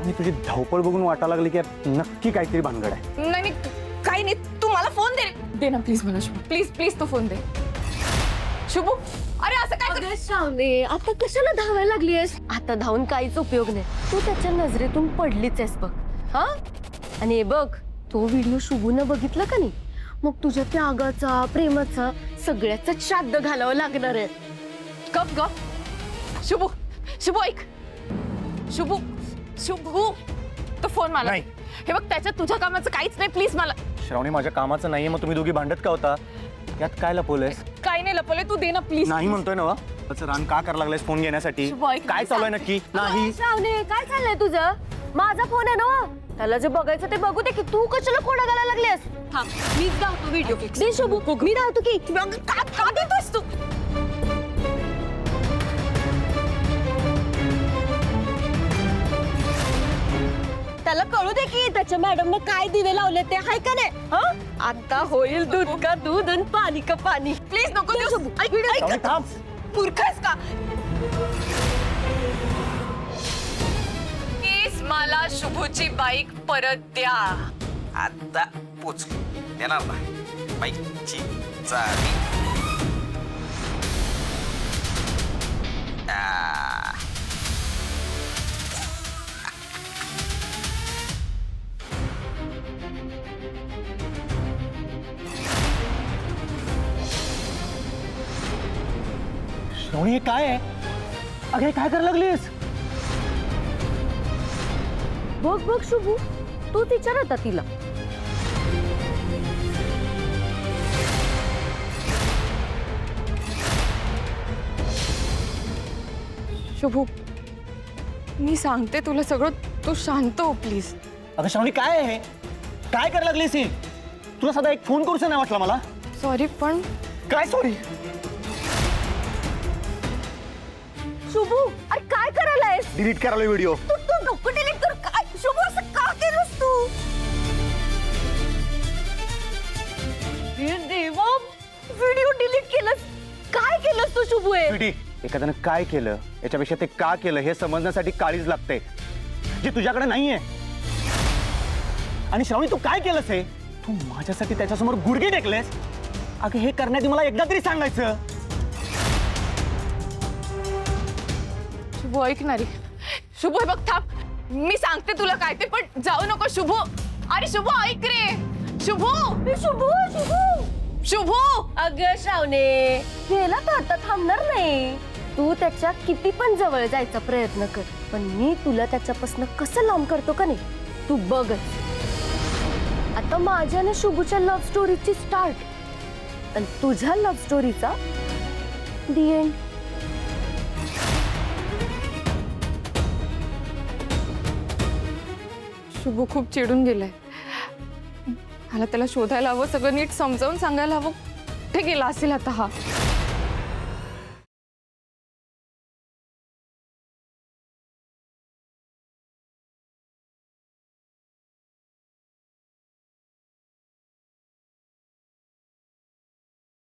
आणि तुझी धावपळ बघून वाटायला लागली की नक्की काहीतरी भानगड आहे. नाही काही नाही, तू मला फोन दे ना प्लीज. मला शुभू प्लीज प्लीज तो फोन दे. शुभू अरे असं काय श्रावणे, आता कशाला धावायला लागलीयस? आता धावून काहीच उपयोग नाही. तू त्याच्या नजरेतून पडलीच आहेस बघ. हा आणि हे बघ, तो व्हिडिओ शुभूनं बघितला का नाही, मग तुझ्या त्यागाचा प्रेमाचा सगळ्याचा श्राद्ध घालावं लागणार आहे. गप गप. शुभू शुभू ऐक. शुभू शुभू तो फोन मला नाही. हे बघ, त्याच्यात तुझ्या कामाचं काहीच नाही. प्लीज मला. श्रावणी, माझ्या कामाचं नाहीये, मग तुम्ही दोघी भांडत का होता? यात काय लपवलंयस? काही नाही लपवलंय, तू दे ना प्लीज. नाही म्हणतोय ना वा. रान का करायला लागलायस फोन घेण्यासाठी? शुभ, ऐक. काय चालू आहे नक्की? नाही. श्रावणे, काय चाललंय तुझं? माझा फोन आहे ना, त्याला जे बघायचं ते बघू दे की तू कशाला खोडा घालायला लागलीस? थांब, मीच धावतो व्हिडिओ फिक्स. दे शुभू, मी धावतो की. का देतोस तू? त्याला कळू दे की त्याच्या मॅडमने काय दिवे लावले ते, हाय का नाही? हं? आता होईल दूध का दूध आणि पाणी का पाणी. प्लीज नको देऊ. ऐक, श्रावणी, ऐक. थांब. मूर्ख आहेस का? प्लीज मला शुभूची बाईक परत द्या. आता पोच देणार ना बाईकची चावी. श्रावणी, हे काय आहे? अगं हे काय करायला लागलीस? बघ बघ शुभू, तू विचार होता तिला. शुभू मी सांगते तुला सगळं, तू शांत हो प्लीज. अगं श्रावणी, काय आहे? काय करायला लागलीस ही? तुला साधा एक फोन करूचा नाही वाटला मला? सॉरी पण काय सॉरी? शुभू, अरे काय करायलायस? डिलीट करायला व्हिडिओ. तू तू डोकं डिलीट कर. काय शुभू, असं का केलंस तू? हे देवा, व्हिडिओ डिलीट केलंस. काय केलंस तू शुभू? हे स्वीटी, एखाद्यानं काय केलं याच्यापेक्षा ते का केलं हे समजण्यासाठी काळीज लागते, जी तुझ्याकडे नाहीये. आणि श्रावणी, तू काय केलंस हे? तू माझ्यासाठी त्याच्यासमोर गुडघे टेकलेस. अगं हे करण्याआधी मला एकदा तरी सांगायचं. शुभू ऐकणारी. शुभू हे बघ, थांब, मी सांगते तुला काय ते, पण जाऊ नको शुभू. अरे शुभू ऐक रे. शुभू शुभू शुभू शुभू. अगं श्रावणे, गेला तर आता थांबणार नाही. तू त्याच्या किती पण जवळ जायचा प्रयत्न कर, पण मी तुला त्याच्यापासून कसं लांब करतो का नाही तू बघच. आता माझ्या आणि शुभूच्या लव्ह स्टोरीची स्टार्ट आणि तुझ्या लव्ह स्टोरीचा दी एंड. शुभू खूप चिडून गेलाय. मला त्याला शोधायला हवं, सगळं नीट समजावून सांगायला हवं. कुठे गेला असेल आता हा?